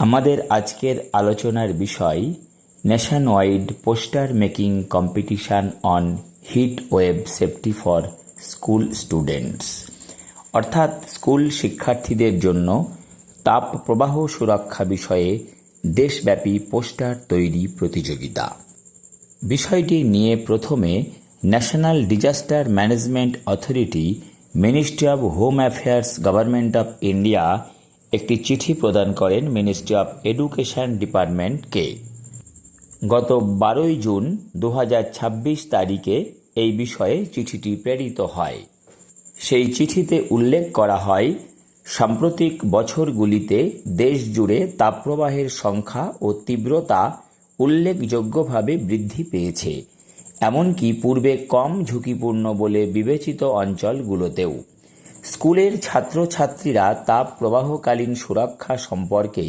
আমাদের আজকের আলোচনার বিষয় nation wide poster making competition on heat wave safety for school students, অর্থাৎ স্কুল শিক্ষার্থীদের জন্য তাপ প্রবাহ সুরক্ষা বিষয়ে দেশব্যাপী পোস্টার তৈরি প্রতিযোগিতা। বিষয়টি নিয়ে প্রথমে national disaster management authority, ministry of home affairs, government of India একটি চিঠি প্রদান করেন মিনিস্ট্রি অব এডুকেশন ডিপার্টমেন্টকে। গত 12 জুন 2026 তারিখে এই বিষয়ে চিঠিটি প্রেরিত হয়। সেই চিঠিতে উল্লেখ করা হয়, সাম্প্রতিক বছরগুলিতে দেশ জুড়ে তাপপ্রবাহের সংখ্যা ও তীব্রতা উল্লেখযোগ্যভাবে বৃদ্ধি পেয়েছে, এমনকি পূর্বে কম ঝুঁকিপূর্ণ বলে বিবেচিত অঞ্চলগুলোতেও। স্কুলের ছাত্রছাত্রীরা তাপ প্রবাহকালীন সুরক্ষা সম্পর্কে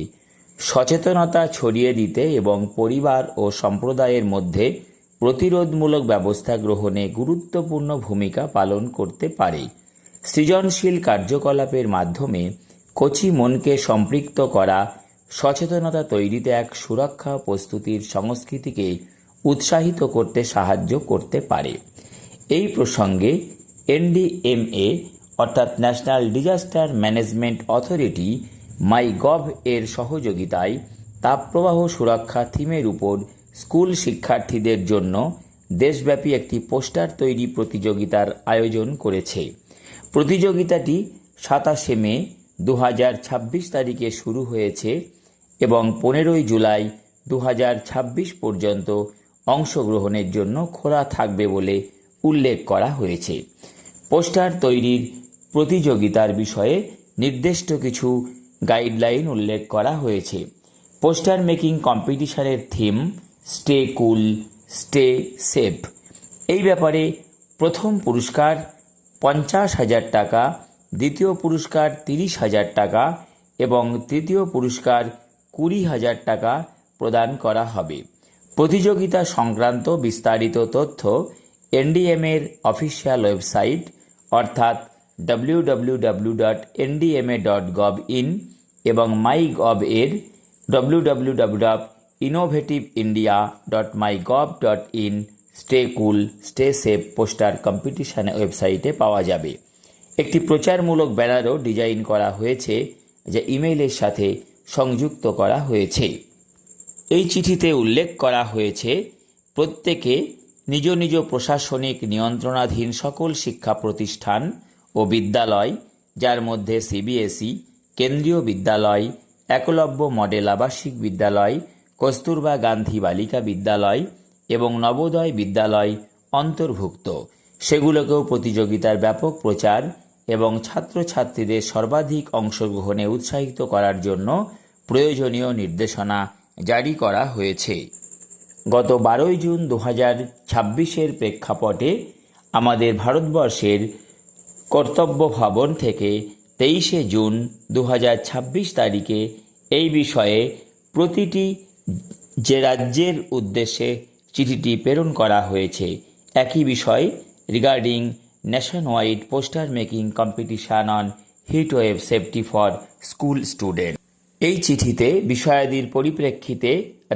সচেতনতা ছড়িয়ে দিতে এবং পরিবার ও সম্প্রদায়ের মধ্যে প্রতিরোধমূলক ব্যবস্থা গ্রহণে গুরুত্বপূর্ণ ভূমিকা পালন করতে পারে। সৃজনশীল কার্যকলাপের মাধ্যমে কচি মনকে সম্পৃক্ত করা সচেতনতা তৈরিতে এক সুরক্ষা প্রস্তুতির সংস্কৃতিকে উৎসাহিত করতে সাহায্য করতে পারে। এই প্রসঙ্গে NDMA অর্থাৎ national disaster management authority MyGov এর সহযোগিতায় তাপপ্রবাহ সুরক্ষা থিমের উপর স্কুল শিক্ষার্থীদের জন্য দেশব্যাপী একটি পোস্টার তৈরি প্রতিযোগিতার আয়োজন করেছে। প্রতিযোগিতাটি 27 মে 2026 তারিখে শুরু হয়েছে এবং 15 জুলাই 2026 পর্যন্ত অংশগ্রহণের জন্য খোলা থাকবে বলে উল্লেখ করা হয়েছে। পোস্টার তৈরির প্রতিযোগিতার বিষয়ে নির্দিষ্ট কিছু গাইডলাইন উল্লেখ করা হয়েছে। পোস্টার মেকিং কম্পিটিশনের থিম স্টে কুল, স্টে সেফ। এই ব্যাপারে প্রথম পুরস্কার 50,000 টাকা, দ্বিতীয় পুরস্কার 30,000 টাকা এবং তৃতীয় পুরস্কার 20,000 টাকা প্রদান করা হবে। প্রতিযোগিতা সংক্রান্ত বিস্তারিত তথ্য NDMA এর অফিসিয়াল ওয়েবসাইট অর্থাৎ www.ndma.gov.in এবং মাইগভ এর www.innovativeindia.mygov.in স্টে কুল, স্টে সেফ পোস্টার কম্পিটিশন ওয়েবসাইটে পাওয়া যাবে। একটি প্রচারমূলক ব্যানারও ডিজাইন করা হয়েছে, যা ইমেইলের সাথে সংযুক্ত করা হয়েছে। এই চিঠিতে উল্লেখ করা হয়েছে, প্রত্যেকে নিজ নিজ প্রশাসনিক নিয়ন্ত্রণাধীন সকল শিক্ষা প্রতিষ্ঠান ও বিদ্যালয়, যার মধ্যে CBSE, কেন্দ্রীয় বিদ্যালয়, একলব্য মডেল আবাসিক বিদ্যালয়, কস্তুরবা গান্ধী বালিকা বিদ্যালয় এবং নবোদয় বিদ্যালয় অন্তর্ভুক্ত, সেগুলোকেও প্রতিযোগিতার ব্যাপক প্রচার এবং ছাত্রছাত্রীদের সর্বাধিক অংশগ্রহণে উৎসাহিত করার জন্য প্রয়োজনীয় নির্দেশনা জারি করা হয়েছে। গত 12 জুন 2026 প্রেক্ষাপটে আমাদের ভারতবর্ষের কর্তব্য ভবন থেকে 23 জুন 2026 তারিখে এই বিষয়ে প্রতিটি যে রাজ্যের উদ্দেশ্যে চিঠিটি প্রেরণ করা হয়েছে, একই বিষয় regarding nation wide poster making competition on heat wave safety for school student. এই চিঠিতে বিষয়াদির পরিপ্রেক্ষিতে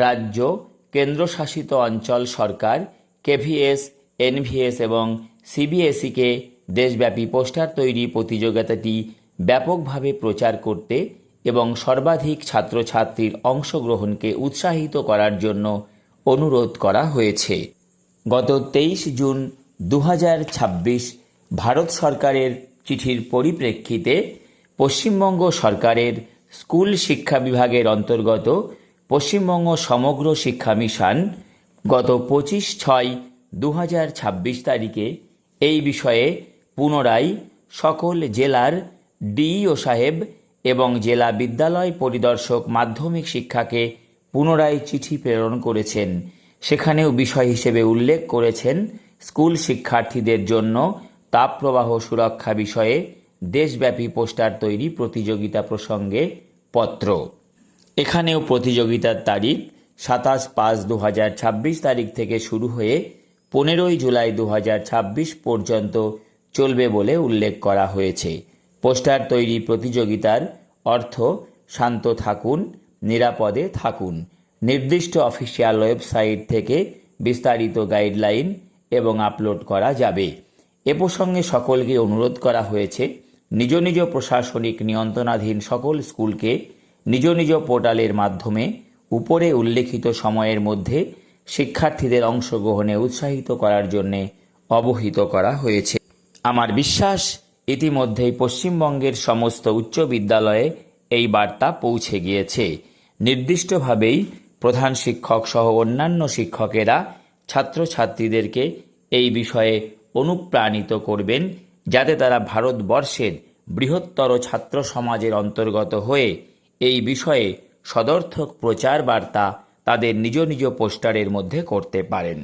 রাজ্য, কেন্দ্রশাসিত অঞ্চল সরকার, KVS, NVS এবং CBSE-কে দেশব্যাপী পোস্টার তৈরি প্রতিযোগিতাটি ব্যাপকভাবে প্রচার করতে এবং সর্বাধিক ছাত্রছাত্রীর অংশগ্রহণকে উৎসাহিত করার জন্য অনুরোধ করা হয়েছে। গত 23 জুন 2026 ভারত সরকারের চিঠির পরিপ্রেক্ষিতে পশ্চিমবঙ্গ সরকারের স্কুল শিক্ষা বিভাগের অন্তর্গত পশ্চিমবঙ্গ সমগ্র শিক্ষা মিশন গত 25/6/2026 তারিখে এই বিষয়ে পুনরায় সকল জেলার DEO সাহেব এবং জেলা বিদ্যালয় পরিদর্শক মাধ্যমিক শিক্ষাকে পুনরায় চিঠি প্রেরণ করেছেন। সেখানেও বিষয় হিসেবে উল্লেখ করেছেন স্কুল শিক্ষার্থীদের জন্য তাপপ্রবাহ সুরক্ষা বিষয়ে দেশব্যাপী পোস্টার তৈরি প্রতিযোগিতা প্রসঙ্গে পত্র। এখানেও প্রতিযোগিতার তারিখ 27/5/2026 তারিখ থেকে শুরু হয়ে 15 জুলাই 2026 পর্যন্ত চলবে বলে উল্লেখ করা হয়েছে। পোস্টার তৈরি প্রতিযোগিতার অর্থ শান্ত থাকুন, নিরাপদে থাকুন। নির্দিষ্ট অফিসিয়াল ওয়েবসাইট থেকে বিস্তারিত গাইডলাইন এবং আপলোড করা যাবে। এ প্রসঙ্গে সকলকে অনুরোধ করা হয়েছে নিজ নিজ প্রশাসনিক নিয়ন্ত্রণাধীন সকল স্কুলকে নিজ নিজ পোর্টালের মাধ্যমে উপরে উল্লেখিত সময়ের মধ্যে শিক্ষার্থীদের অংশগ্রহণে উৎসাহিত করার জন্য অবহিত করা হয়েছে। আমার বিশ্বাস ইতিমধ্যেই পশ্চিমবঙ্গের সমস্ত উচ্চ বিদ্যালয়ে এই বার্তা পৌঁছে গিয়েছে। নির্দিষ্টভাবেই প্রধান শিক্ষক সহ অন্যান্য শিক্ষকেরা ছাত্রছাত্রীদেরকে এই বিষয়ে অনুপ্রাণিত করবেন, যাতে তারা ভারতবর্ষের বৃহত্তর ছাত্র সমাজের অন্তর্গত হয়ে এই বিষয়ে সদর্থক প্রচার বার্তা তাদের নিজ নিজ পোস্টারের মধ্যে করতে পারেন।